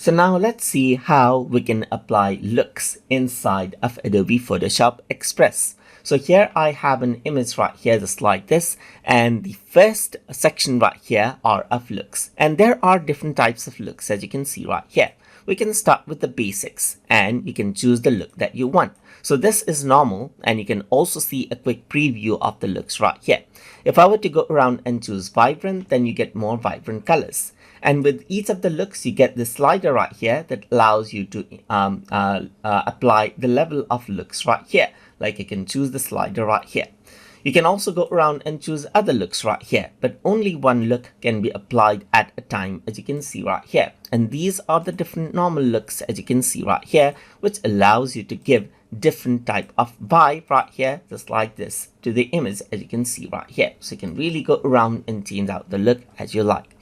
So now let's see how we can apply looks inside of Adobe Photoshop Express. So here I have an image right here just like this, and the first section right here are of looks, and there are different types of looks as you can see right here. We can start with the basics and you can choose the look that you want. So this is normal, and you can also see a quick preview of the looks right here. If I were to go around and choose vibrant, then you get more vibrant colors. And with each of the looks, you get this slider right here that allows you to apply the level of looks right here. Like you can choose the slider right here. You can also go around and choose other looks right here, but only one look can be applied at a time as you can see right here. And these are the different normal looks as you can see right here, which allows you to give different type of vibe right here, just like this, to the image as you can see right here. So you can really go around and change out the look as you like.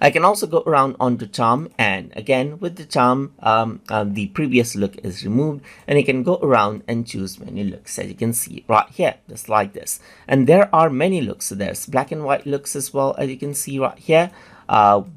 I can also go around onto charm, and again with the charm the previous look is removed, and you can go around and choose many looks as you can see right here, just like this. And there are many looks. So there's black and white looks as well as you can see right here,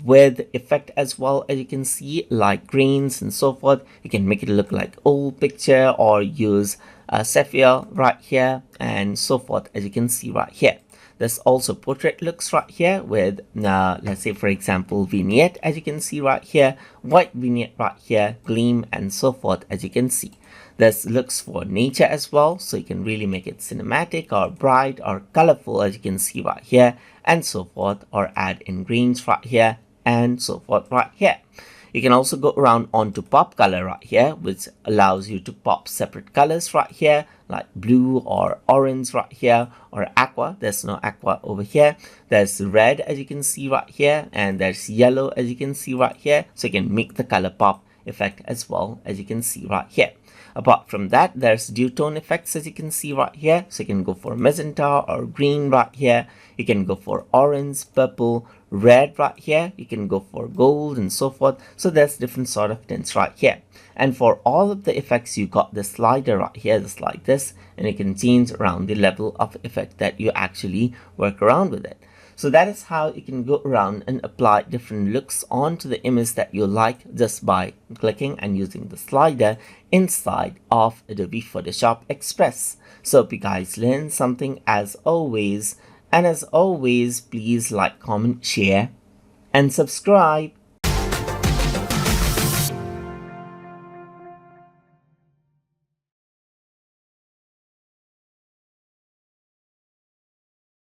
with effect as well as you can see, like grains and so forth. You can make it look like old picture or use sepia right here and so forth as you can see right here. There's also portrait looks right here with, let's say for example, vignette as you can see right here, white vignette right here, gleam and so forth as you can see. There's looks for nature as well, so you can really make it cinematic or bright or colorful as you can see right here and so forth, or add in greens right here and so forth right here. You can also go around onto pop color right here, which allows you to pop separate colors right here, like blue or orange right here, or aqua. There's no aqua over here. There's red as you can see right here, and there's yellow as you can see right here. So you can make the color pop effect as well as you can see right here. Apart from that, there's duotone effects as you can see right here. So you can go for magenta or green right here. You can go for orange, purple, red right here. You can go for gold and so forth. So there's different sort of tints right here. And for all of the effects, you got the slider right here just like this, and you can change around the level of effect that you actually work around with it. So that is how you can go around and apply different looks onto the image that you like just by clicking and using the slider inside of Adobe Photoshop Express. So hope you guys learned something as always. And as always, please like, comment, share, and subscribe.